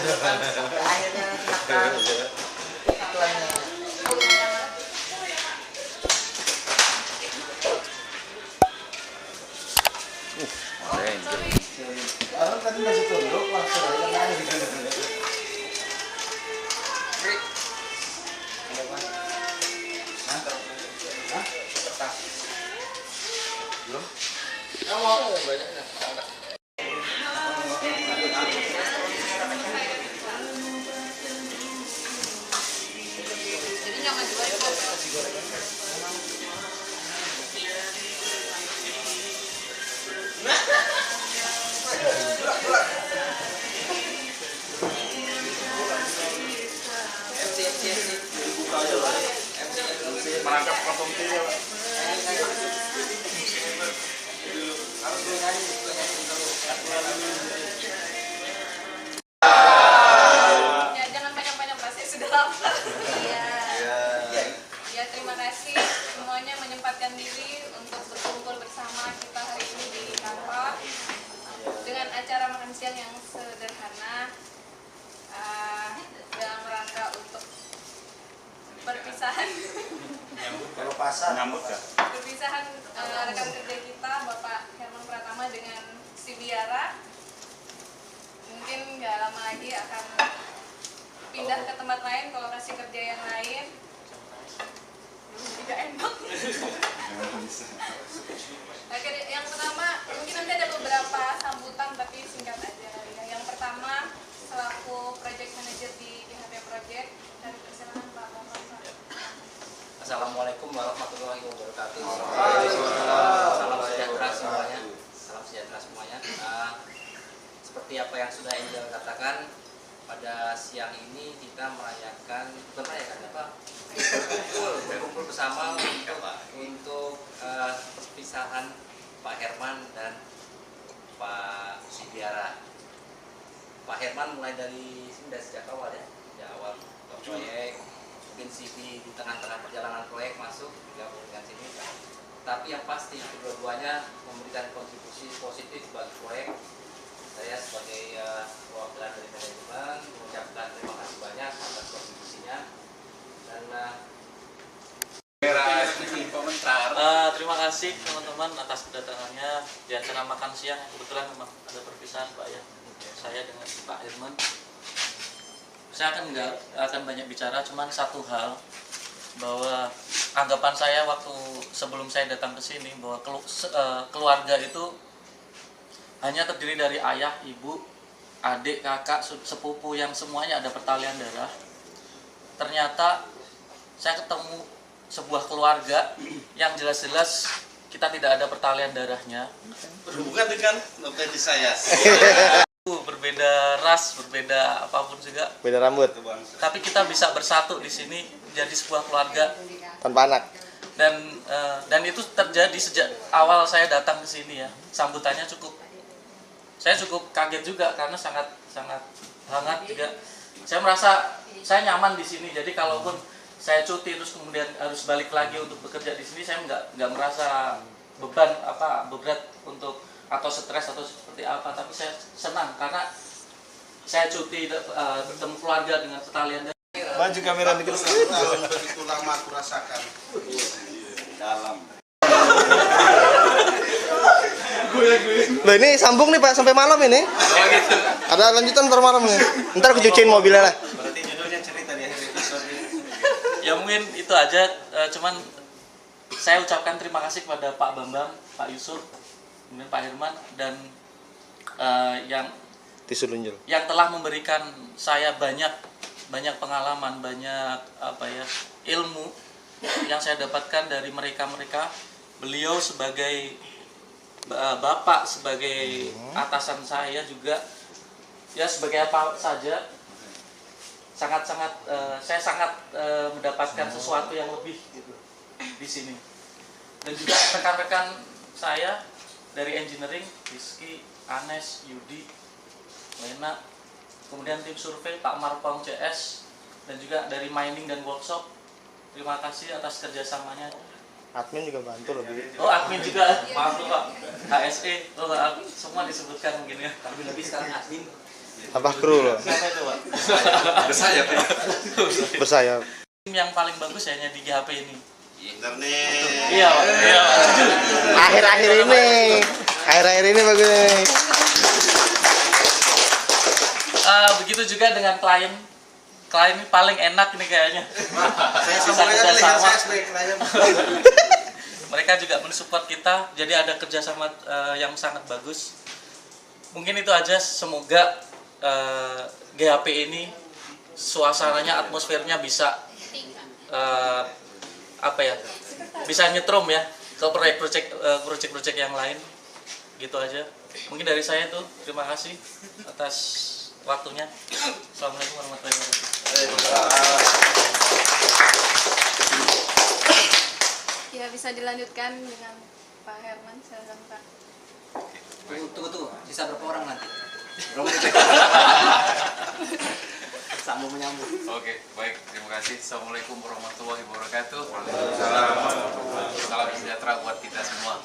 akhirnya makan iklannya. Orang tadi masih tunduk langsung aja naik gitu. Belum? Kamu mau banyaknya? Jadi nyaman juga ya kok. Merangkap konsumsi ya Pak. Ya jangan banyak-banyak bahasa, sudah lapar. Iya. Ya terima kasih semuanya menyempatkan diri untuk berkumpul bersama kita hari ini di kantor dengan acara makan siang yang sederhana dalam rangka untuk perpisahan. Kalau pasar Nyambut ya? Perpisahan rekan kerja kita Bapak Herman Pratama dengan si Biara. Mungkin nggak lama lagi akan pindah ke tempat lain ke lokasi kerja yang lain. Tidak enak. Oke, yang pertama mungkin nanti ada beberapa sambutan tapi singkat aja ya. Yang pertama selaku project manager di IHP Project, dari persilakan Pak Bapak. Assalamualaikum warahmatullahi wabarakatuh. Salam sejahtera semuanya. Salam sejahtera semuanya. Seperti apa yang sudah Angel katakan, pada siang ini kita merayakan, bukan merayakan apa? Berkumpul bersama untuk perpisahan Pak Herman dan Pak Sibiara. Pak Herman mulai dari sejak awal ya, sejak awal proyek. Mungkin CV di tengah-tengah perjalanan proyek masuk digabung dengan sini. Tapi yang pasti kedua-duanya memberikan kontribusi positif bagi proyek. Saya sebagai perwakilan dari manajemen mengucapkan terima kasih banyak atas kontribusinya dan terima kasih teman-teman atas kedatangannya di acara makan siang. Kebetulan memang ada perpisahan Pak ya, saya dengan Pak Herman. Saya nggak akan banyak bicara, cuman satu hal, bahwa anggapan saya waktu sebelum saya datang ke sini bahwa keluarga itu hanya terdiri dari ayah, ibu, adik, kakak, sepupu yang semuanya ada pertalian darah. Ternyata saya ketemu sebuah keluarga yang jelas-jelas kita tidak ada pertalian darahnya. Berhubungan dengan novel saya. Berbeda ras, berbeda apapun juga, beda rambut tapi kita bisa bersatu di sini menjadi sebuah keluarga tanpa anak. Dan itu terjadi sejak awal saya datang ke sini ya. Sambutannya saya cukup kaget juga karena sangat hangat juga. Saya merasa saya nyaman di sini. Jadi kalaupun saya cuti terus kemudian harus balik lagi untuk bekerja di sini, saya nggak merasa berat untuk atau stres atau seperti apa, tapi saya senang karena saya cuti bertemu keluarga dengan pertalian. Maju kamera dikit. Begitu lama aku rasakan dalam. Loh ini sambung nih Pak sampai malam ini. Oh gitu. Ada lanjutan ntar malam nih. Ntar aku cuciin mobilnya lah. Berarti judulnya cerita di akhir episode ini. Ya mungkin itu aja, cuman saya ucapkan terima kasih kepada Pak Bambang, Pak Yusuf, kemudian Pak Herman dan yang telah memberikan saya banyak pengalaman, banyak ilmu yang saya dapatkan dari mereka. Beliau sebagai bapak, sebagai atasan saya juga ya, sebagai apa saja, saya sangat mendapatkan sesuatu yang lebih gitu di sini. Dan juga rekan-rekan saya dari engineering, Rizky, Anes, Yudi, Lena, kemudian tim survei Pak Marpong CS, dan juga dari mining dan workshop. Terima kasih atas kerjasamanya. Admin juga bantu lebih. Oh, admin juga, maaf lupa. HSE, maaf, semua disebutkan mungkin ya. lebih sekarang admin. Tambah kru loh. Siapa itu, Pak? Bersayap. Bersayap. Tim yang paling bagus ya di GHP ini. Internet. Iya, Pak. Iya, Pak. Akhir-akhir ini bagus nih. Begitu juga dengan klien. Klien ini paling enak nih kayaknya. Saya Bisa sambung aja kerjasama. saya sebagai klien. Mereka juga mensupport kita, jadi ada kerjasama yang sangat bagus. Mungkin itu aja, semoga GHP ini suasananya, atmosfernya bisa bisa nyetrum ya ke proyek-proyek yang lain. Gitu aja. Mungkin dari saya tuh, terima kasih atas waktunya. Assalamualaikum warahmatullahi wabarakatuh. Ya, bisa dilanjutkan dengan Pak Herman, silakan Pak. Tunggu, sisa berapa orang nanti? Sambung menyambung. Oke, baik. Terima kasih. Assalamualaikum warahmatullahi wabarakatuh. Salam sejahtera buat kita semua.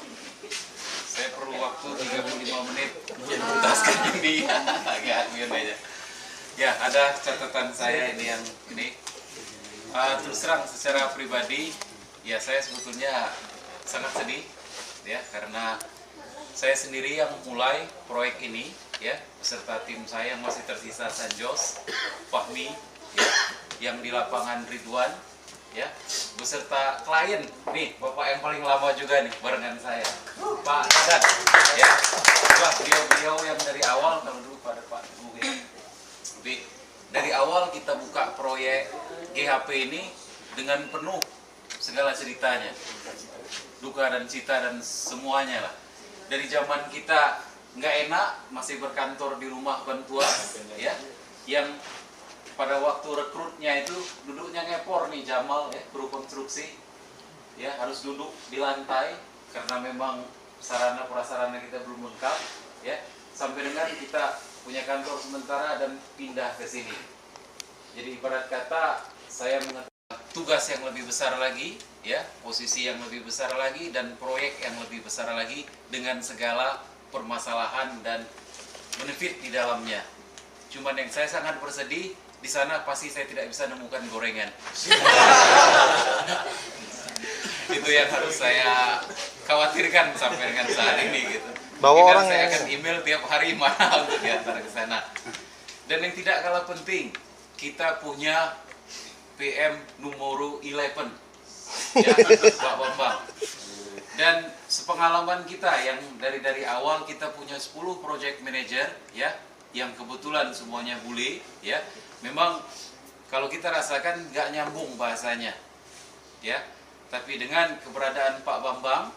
Saya perlu waktu 35 menit menuntaskan ini. Agak admin aja. Ya, ada catatan saya ini yang ini. Terus terang secara pribadi, ya saya sebetulnya sangat sedih, ya, karena saya sendiri yang mulai proyek ini, ya, beserta tim saya yang masih tersisa Sanjos, Fahmi, ya, yang di lapangan Ridwan, ya, beserta klien, nih, bapak yang paling lama juga nih, barengan saya, Pak Haddad, ya, beliau yang dari awal, kalau dulu pada Pak Teguh, ya, tapi dari awal kita buka proyek GHP ini dengan penuh segala ceritanya, duka dan cita dan semuanya lah. Dari zaman kita nggak enak masih berkantor di rumah bantuan, ya, yang pada waktu rekrutnya itu duduknya ngepor nih Jamal, ya, kru konstruksi, ya, harus duduk di lantai karena memang sarana prasarana kita belum lengkap, ya, sampai dengan kita punya kantor sementara dan pindah ke sini. Jadi ibarat kata saya mengetahui tugas yang lebih besar lagi, ya, posisi yang lebih besar lagi, dan proyek yang lebih besar lagi dengan segala permasalahan dan benefit di dalamnya. Cuman yang saya sangat bersedih, di sana pasti saya tidak bisa menemukan gorengan. Itu yang harus saya khawatirkan sampai dengan saat ini gitu. Bawa orang saya ya. akan email tiap hari mana untuk diantar ke sana. Dan yang tidak kalah penting, kita punya PM nomor 11, ya, Pak Bambang. Dan sepengalaman kita yang dari awal kita punya 10 project manager, ya, yang kebetulan semuanya bule, ya. Memang kalau kita rasakan nggak nyambung bahasanya, ya. Tapi dengan keberadaan Pak Bambang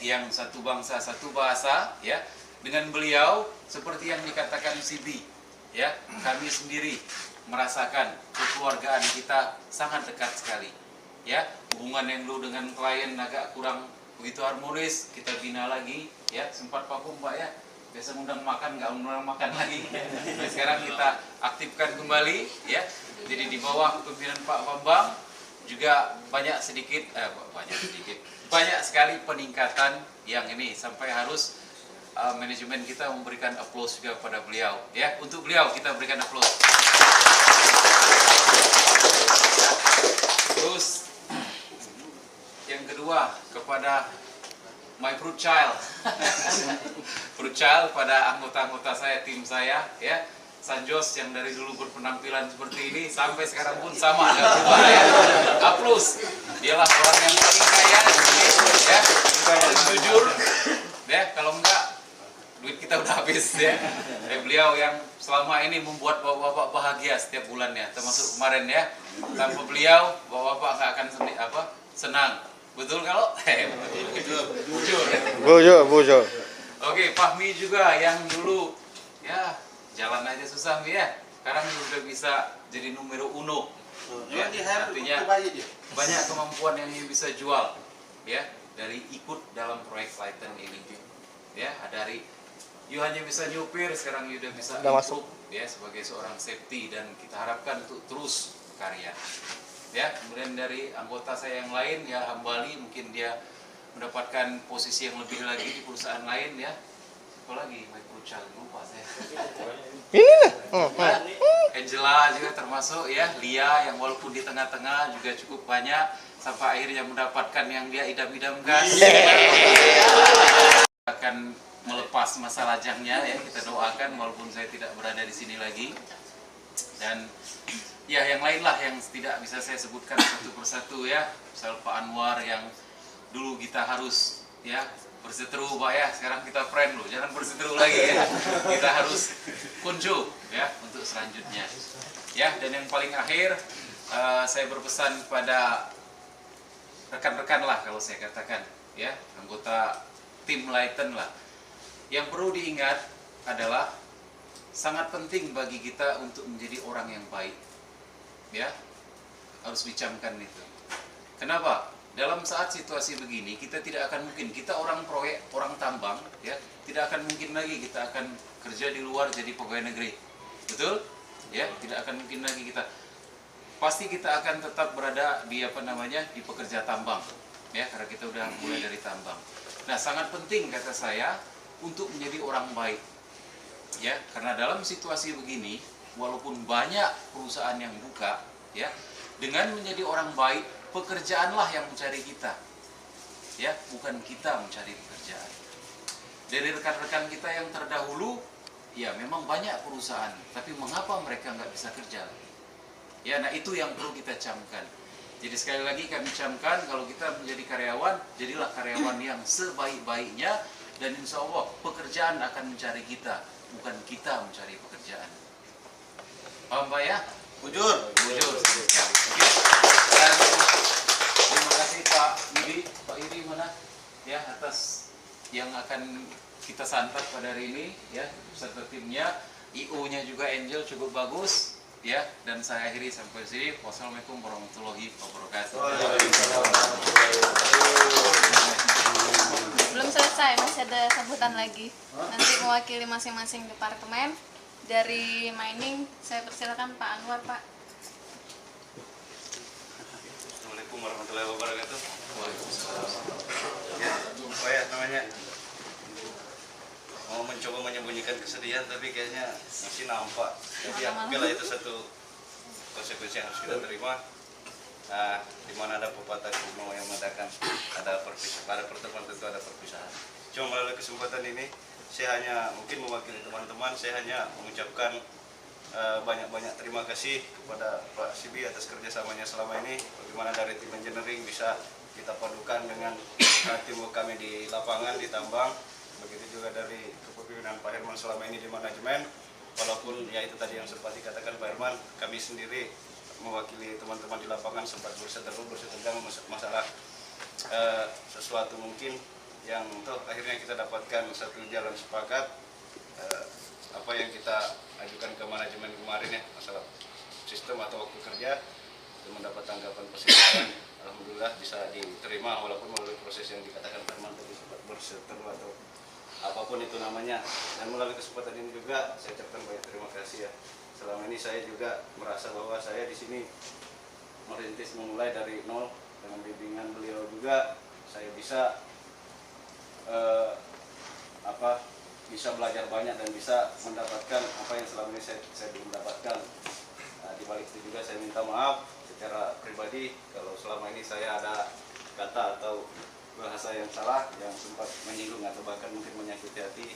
yang satu bangsa satu bahasa, ya, dengan beliau seperti yang dikatakan Sibi, ya, kami sendiri merasakan kekeluargaan kita sangat dekat sekali, ya. Hubungan yang dulu dengan klien agak kurang begitu harmonis, kita bina lagi, ya. Sempat vakum Pak, ya, biasa undang makan nggak undang makan lagi, nah, sekarang kita aktifkan kembali, ya. Jadi di bawah kepemimpinan Pak Bambang juga banyak sekali peningkatan yang ini sampai harus manajemen kita memberikan aplaus juga pada beliau, ya. Untuk beliau kita berikan aplaus. Terus yang kedua kepada my fruit child, fruit child pada anggota-anggota saya, tim saya, ya, Sanjos yang dari dulu berpenampilan seperti ini sampai sekarang pun sama, nggak berubah, ya. Aplaus. Dialah orang yang paling kaya, ya, paling jujur, ya. Kalau enggak duit kita udah habis, ya. Beliau yang selama ini membuat bapak-bapak bahagia setiap bulannya, termasuk kemarin, ya. Tanpa beliau bapak-bapak nggak akan senang. Betul kalau? Bujur. Oke, Fahmi juga yang dulu, ya, jalan aja susah, ya. Sekarang sudah bisa jadi numero uno, ya. Artinya banyak kemampuan yang dia bisa jual, ya, dari ikut dalam proyek Lighten ini, ya. Dari you hanya bisa nyupir, sekarang you udah bisa improve, ya, sebagai seorang safety, dan kita harapkan untuk terus karya, ya. Kemudian dari anggota saya yang lain, ya, Hambali, mungkin dia mendapatkan posisi yang lebih lagi di perusahaan lain, ya. Apalagi microchild, lupa saya. Ini nah. Angela juga termasuk ya, Lia yang walaupun di tengah-tengah juga cukup banyak sampai akhirnya mendapatkan yang dia idam-idamkan. Akan melepas masa lajangnya ya, kita doakan walaupun saya tidak berada di sini lagi. Dan ya yang lain lah yang tidak bisa saya sebutkan satu persatu ya. Misal Pak Anwar yang dulu kita harus ya berseteru Pak ya, sekarang kita friend loh, jangan berseteru lagi ya. Kita harus kunjung ya untuk selanjutnya. Ya, dan yang paling akhir saya berpesan pada rekan-rekan lah kalau saya katakan ya, anggota tim Lighten lah. Yang perlu diingat adalah sangat penting bagi kita untuk menjadi orang yang baik. Ya, harus dicamkan itu. Kenapa? Dalam saat situasi begini, kita tidak akan mungkin, kita orang proyek, orang tambang, ya, tidak akan mungkin lagi kita akan kerja di luar jadi pegawai negeri. Betul? Ya, tidak akan mungkin lagi kita. Pasti kita akan tetap berada di di pekerja tambang. Ya, karena kita udah mulai dari tambang. Nah, sangat penting kata saya untuk menjadi orang baik. Ya, karena dalam situasi begini, walaupun banyak perusahaan yang buka, ya, dengan menjadi orang baik, pekerjaanlah yang mencari kita, ya, bukan kita mencari pekerjaan. Dari rekan-rekan kita yang terdahulu, ya memang banyak perusahaan, tapi mengapa mereka nggak bisa kerja? Ya, nah itu yang perlu kita camkan. Jadi sekali lagi kami camkan, kalau kita menjadi karyawan, jadilah karyawan yang sebaik-baiknya, dan insya Allah pekerjaan akan mencari kita, bukan kita mencari pekerjaan. Paham Pak ya? Bujur. Bujur. Dan terima kasih Pak Yudi, Pak Yudi mana ya atas yang akan kita santap pada hari ini ya beserta timnya. IO-nya juga Angel cukup bagus ya, dan saya akhiri sampai sini. Wassalamualaikum warahmatullahi wabarakatuh. Belum selesai, masih ada sambutan lagi. Nanti mewakili masing-masing departemen. Dari mining, saya persilakan Pak Anwar, Pak. Assalamualaikum warahmatullahi wabarakatuh. Ya, apa ya namanya? Mau mencoba menyembunyikan kesedihan, tapi kayaknya masih nampak. Tapi ya, oke lah, itu satu konsekuensi yang harus kita terima. Nah, di mana ada pepatah kuno yang mengatakan ada pertemuan tentu ada perpisahan. Cuma melalui kesempatan ini, saya hanya mungkin mewakili teman-teman, saya hanya mengucapkan banyak-banyak terima kasih kepada Pak Sibi atas kerjasamanya selama ini. Bagaimana dari tim engineering bisa kita padukan dengan tim kami di lapangan, di tambang. Begitu juga dari kepemimpinan Pak Herman selama ini di manajemen. Walaupun ya itu tadi yang sempat dikatakan Pak Herman, kami sendiri mewakili teman-teman di lapangan sempat bersetegang masalah sesuatu mungkin yang toh akhirnya kita dapatkan satu jalan sepakat apa yang kita ajukan ke manajemen kemarin ya, masalah sistem atau waktu kerja, itu mendapat tanggapan positif. Alhamdulillah bisa diterima walaupun melalui proses yang dikatakan Herman tadi sempat berseteru atau apapun itu namanya. Dan melalui kesempatan ini juga saya ucapkan banyak terima kasih ya. Selama ini saya juga merasa bahwa saya di sini merintis memulai dari nol, dengan bimbingan beliau juga saya bisa bisa belajar banyak dan bisa mendapatkan apa yang selama ini saya belum dapatkan. Nah, di balik itu juga saya minta maaf secara pribadi kalau selama ini saya ada kata atau bahasa yang salah yang sempat menyinggung atau bahkan mungkin menyakiti hati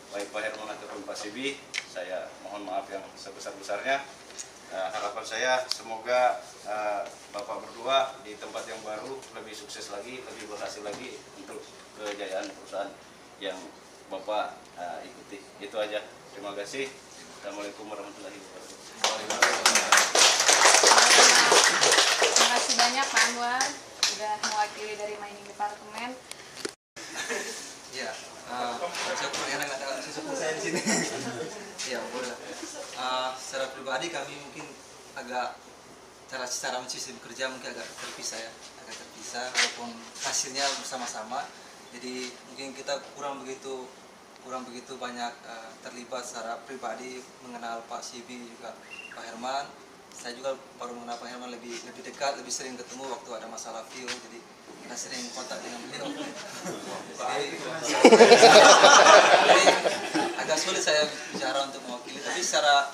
baik Pak Herman ataupun Pak Sibi. Saya mohon maaf yang sebesar-besarnya. Harapan saya semoga Bapak berdua di tempat yang baru lebih sukses lagi, lebih berhasil lagi untuk kejayaan perusahaan yang Bapak ikuti. Itu aja. Terima kasih. Assalamualaikum warahmatullahi wabarakatuh. Terima kasih banyak Pak Anwar sudah mewakili dari mining departemen. Ya, saya di sini. Ya, boleh. Secara pribadi kami mungkin agak secara sistem kerja mungkin agak terpisah ya, walaupun hasilnya bersama-sama. Jadi mungkin kita kurang begitu banyak terlibat secara pribadi mengenal Pak Sibi juga Pak Herman. Saya juga baru mengenal Pak Herman lebih dekat, lebih sering ketemu waktu ada masalah view, jadi kita sering kontak dengan beliau. Jadi agak sulit saya bicara untuk mewakili, tapi secara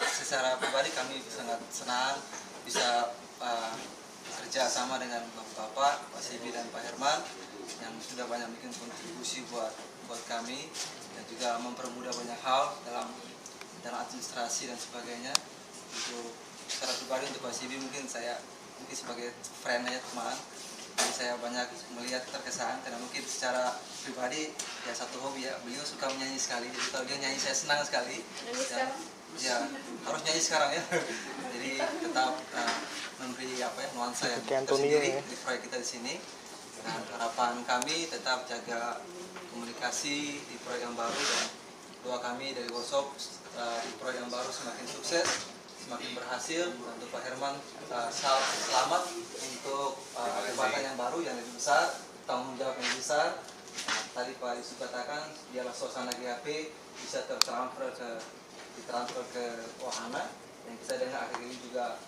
pribadi kami sangat senang bisa kerja sama dengan Bapak Sibi dan Pak Herman yang sudah banyak bikin kontribusi buat kami dan juga mempermudah banyak hal dalam administrasi dan sebagainya. Itu secara pribadi untuk Pak Sibi mungkin sebagai friend aja teman. Jadi saya banyak melihat terkesan karena mungkin secara pribadi ya satu hobi ya, beliau suka menyanyi sekali, jadi kalau dia nyanyi saya senang sekali. Dan, ya harus nyanyi sekarang ya. Jadi tetap memberi nuansa yang tersendiri di proyek kita di sini. Dan harapan kami tetap jaga komunikasi di proyek yang baru dan doa kami dari workshop di proyek yang baru semakin sukses, semakin berhasil. Dan untuk Pak Herman selamat untuk jabatan yang baru yang lebih besar, tanggung jawab yang besar. Tadi Pak Yusuf katakan biarlah suasana GHP bisa ditransfer ke wahana. Yang kita dengar akhir ini juga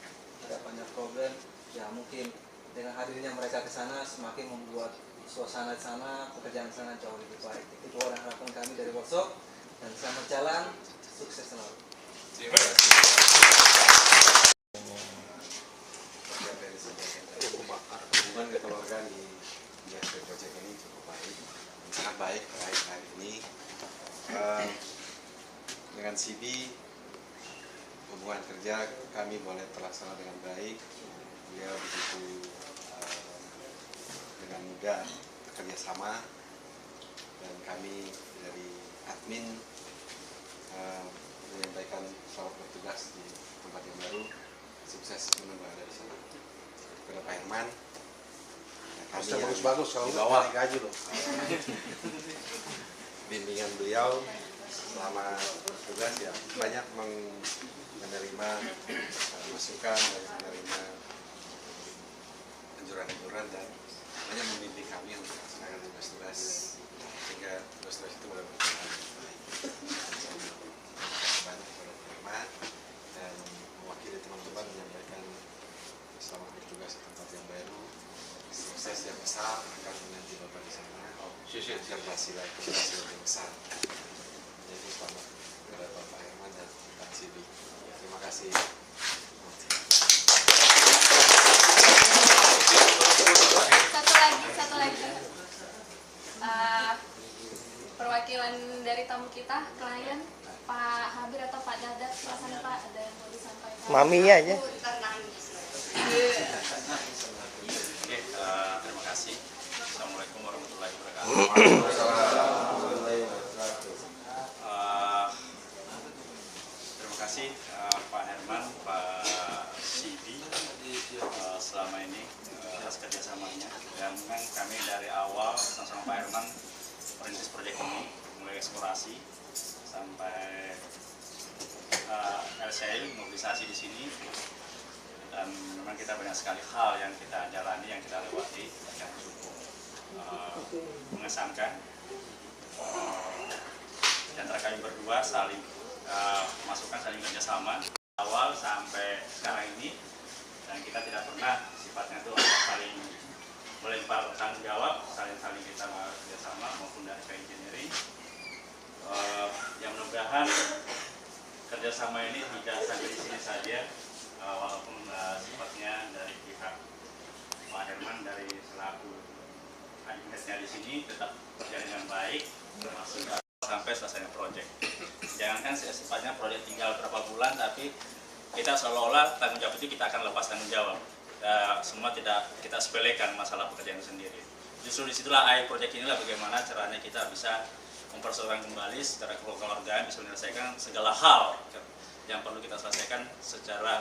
ada banyak problem. Ya mungkin dengan hadirnya mereka ke sana semakin membuat suasana di sana, pekerjaan di sana jauh lebih baik. Itu harapan kami dari workshop dan selamat jalan, sukses selalu. Terima kasih. Hubungan kekeluargaan di GHP Project ini cukup baik, sangat baik hari ini. Dengan CB hubungan kerja kami boleh terlaksana dengan baik. Beliau begitu dengan mudah bekerja sama dan kami dari admin menyampaikan selamat bertugas di tempat yang baru, sukses menunggu ada di sana. Kepada Pak Herman, kami bagus-bagus kalau bawah gaji loh. Bimbingan beliau selama bertugas ya banyak menerima masukan dan menerima anjuran-anjuran dan banyak membimbing kami untuk melaksanakan tugas-tugas sehingga tugas-tugas itu boleh berjalan dengan baik. Saya banyak kepada Pak Herman dan mewakili teman-teman menyampaikan selamat bertugas di tempat yang baru, sukses yang besar akan menanti Bapak di sana. Hasil yang besar. Jadi selamat kepada Bapak Herman dan Pak Sibi. Terima kasih. Satu lagi. Perwakilan dari tamu kita, klien Pak Habir atau Pak Dadat, silakan Pak, ada yang mau disampaikan. Maminya aja. Oke, terima kasih. Assalamualaikum warahmatullahi wabarakatuh. Terima kasih Pak Herman, Pak Sibi selama ini atas kerjasamanya. Dan memang kami dari awal sama Pak Herman merintis proyek ini, mulai eksplorasi sampai LCI mobilisasi di sini. Dan memang kita banyak sekali hal yang kita jalani, yang kita lewati, yang cukup mengesankan. Di antara kami berdua saling masukan, saling kerjasama awal sampai sekarang ini, dan kita tidak pernah sifatnya itu saling melempar tanggung jawab, saling kita kerjasama maupun dari engineering. Yang mudah-mudahan kerjasama ini tidak sampai di sini saja. Walaupun sifatnya dari pihak Pak Herman dari selaku adminnya di sini tetap berjalan dengan baik termasuk sampai selesainya proyek. Jangankan sifatnya proyek tinggal berapa bulan, tapi kita seolah-olah tanggung jawab itu kita akan lepas tanggung jawab. Semua tidak kita sepelekan masalah pekerjaan sendiri. Justru disitulah proyek inilah bagaimana caranya kita bisa mempersoalkan kembali secara kekeluargaan, bisa menyelesaikan segala hal yang perlu kita selesaikan secara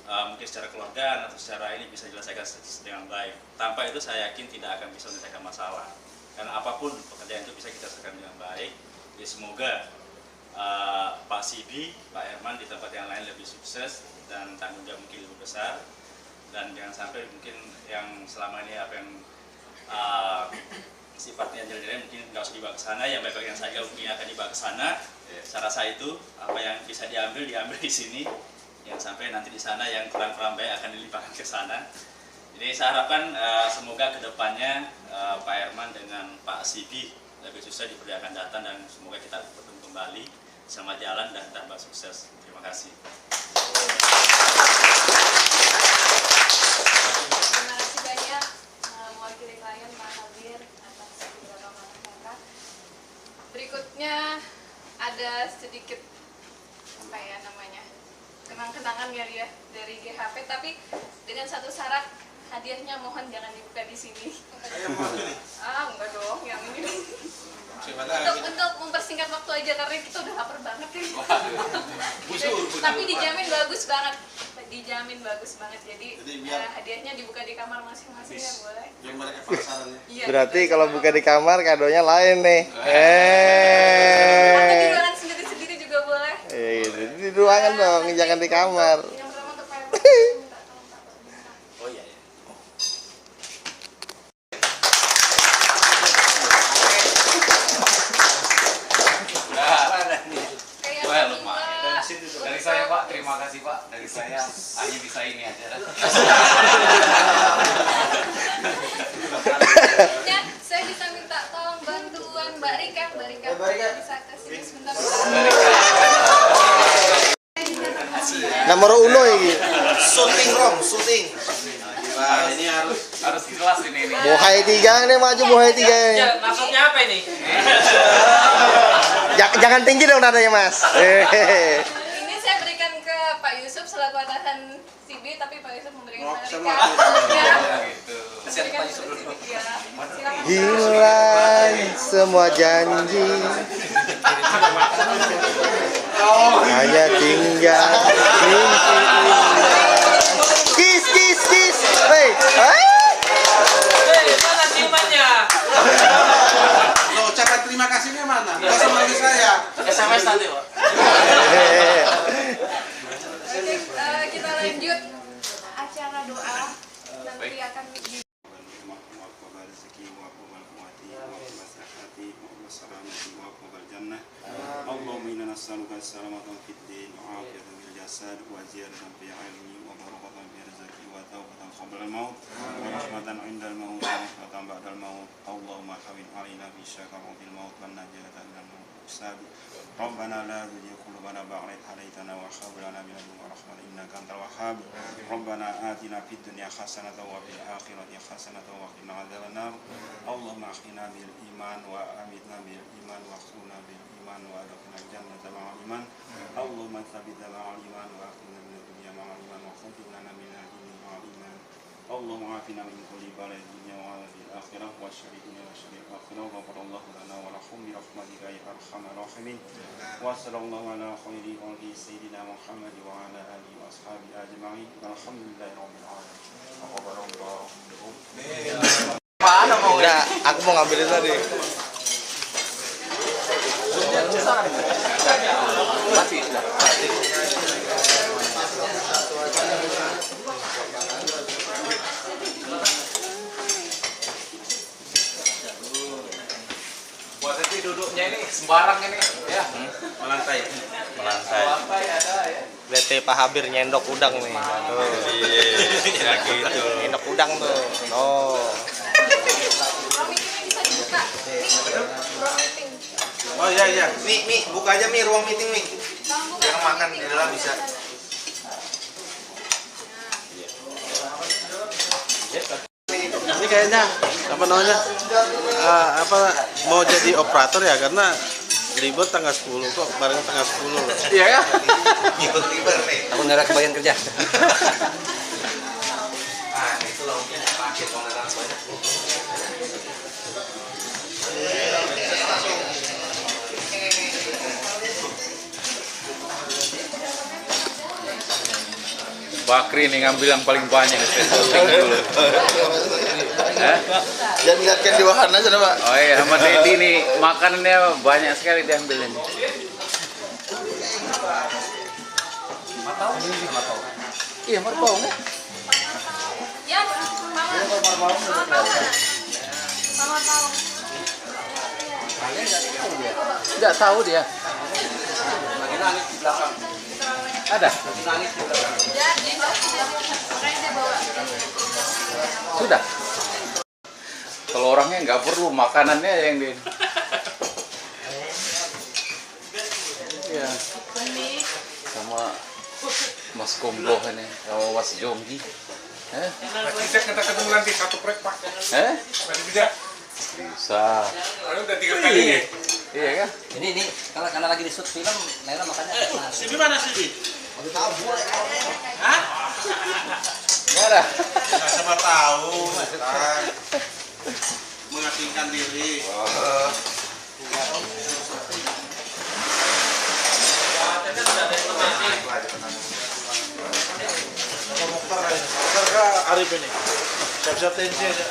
mungkin secara keluarga atau secara ini bisa diselesaikan dengan baik. Tanpa itu saya yakin tidak akan bisa menyelesaikan masalah. Karena apapun pekerjaan itu bisa kita selesaikan dengan baik. Jadi semoga Pak Sibi, Pak Herman di tempat yang lain lebih sukses dan tanggung jawab mungkin lebih besar. Dan jangan sampai mungkin yang selama ini apa yang sifatnya jalan-jalan mungkin nggak usah dibawa ke sana, yang baik-baik yang saya mungkin akan dibawa ke sana. Saya rasa itu apa yang bisa diambil di sini. Yang sampai nanti di sana yang kurang-kurang baik akan dilimpahkan ke sana. Jadi saya harapkan semoga kedepannya Pak Herman dengan Pak Sibi lebih sukses di perjalanan datang dan semoga kita bertemu kembali sama jalan dan tambah sukses. Terima kasih. Terima kasih banyak mewakili klien Pak Habir atas beberapa kata. Berikutnya ada sedikit apa ya namanya kenang-kenangan ya dari GHP, tapi dengan satu syarat, hadiahnya mohon jangan dibuka di sini. Enggak dong, yang ini nih. Untuk mempersingkat waktu aja karena kita udah lapar banget nih. Tapi dijamin bagus banget. Jadi hadiahnya dibuka di kamar masing-masing ya boleh. Iya, Berarti kalau buka di kamar kadonya lain nih. atau di ruangan sendiri-sendiri juga boleh. Di ruangan dong, jangan di kamar. Yang pertama untuk Pak Herman, minta tolong Pak Bintang. Oh iya. Dari saya Pak, terima kasih Pak. Dari saya hanya bisa ini aja. Ya, saya bisa minta tolong bantuan Mbak Rika. Bisa ke sini sebentar. Nomor uno ini. Syuting. Nah, ini Harus jelas ini. Muhai 3 nih, maju Muhai 3. Ya, maksudnya apa ini? Jangan tinggi dong nadanya, Mas. Ini saya berikan ke Pak Yusuf selaku atasan CB, tapi Pak Yusuf memberikan Mbak Rika. Ya. Berikan Pak Yusuf dulu. Ya. Silakan. Hilang semua janji, hanya tinggal mimpi indah. Kiss. Hei, Mana ciumannya? Lo ucapan terima kasihnya mana? Gak sama lagi saya. SMS nanti, Pak. Oke, kita lanjut acara doa. Nanti akan di اللهم إنا نسألك السلامة في الدين وعافية في الجسد وزيادة في العلم وبركة في الرزق وتوبة قبل الموت ورحمة عند الموت ورحمة بعد الموت اللهم حبب علينا في الشكوى في الموت والنجاة من الموت ربنا لا تزغ قلوبنا بعد إذ هديتنا وهب لنا من لدنك رحمة إنك أنت الوهاب ربنا آتنا في الدنيا حسنة وفي الآخرة حسنة وقنا عذاب النار اللهم أحينا بالإيمان وأمتنا بالإيمان واحشرنا بالإيمان وأدخلنا الجنة مع الإيمان اللهم ثبتنا مع الإيمان وأخرجنا من الدنيا مع الإيمان وخفف لنا من الدين مع الإيمان اللهم عافنا من كل بلاء الدنيا وعافنا في الآخرة وشر الدنيا وشر الآخرة غفر الله لنا ولكم برحمتك يا أرحم الراحمين وصلى الله على خير خلقه سيدنا محمد وعلى آله وأصحابه أجمعين والحمد لله رب العالمين وقبل الله منكم. Enggak, aku mau ngambilin tadi. Buat nanti duduknya ini sembarang ini ya. Melantai. Lantai ada ya. Lihat Pak Habir nyendok udang nih. Tuh. Iya, gitu. Nyendok udang tuh. Oh. ruang meeting bisa dibuka. Ruang meeting. Oh iya. Mi, buka aja Mi ruang meeting Mi. Tolong buka Yang ruang makan meeting. di dalam bisa. Ini kayaknya apa namanya mau jadi operator ya karena libur tanggal 10 kok bareng tanggal 10. Iya ya. Tiba-tiba nih. Aku nggak kebagian kerja. Ah, itu lah mungkin paket online banyak. Bakri nih ngambil yang paling banyak nih. Dulu. Jangan lihatkan di wahana aja Pak. Oh iya, sama Dedi nih makanannya banyak sekali diambil ini. Iya, marpau nih. Ya, Mama tahu mana? Mama tahu. Tidak tahu dia. Ada? Ya, di bawah. Makanya saya bawa. Sudah. Kalau orangnya nggak perlu makanannya yang di. Ya. Iya. Sama Mas Kombo ini, sama Mas Jonggi. Masih bisa kita ketemu nanti satu proyek Pak. Masih bisa. Bisa. Udah 3 kali nih. Iya kan? Ini karena lagi di shoot film, Laila makanya. Sibi mana Sibi? Hah? Nggak ada. Siapa tahu, mengasingkan diri. Arif ini. Siap-siap tensi aja.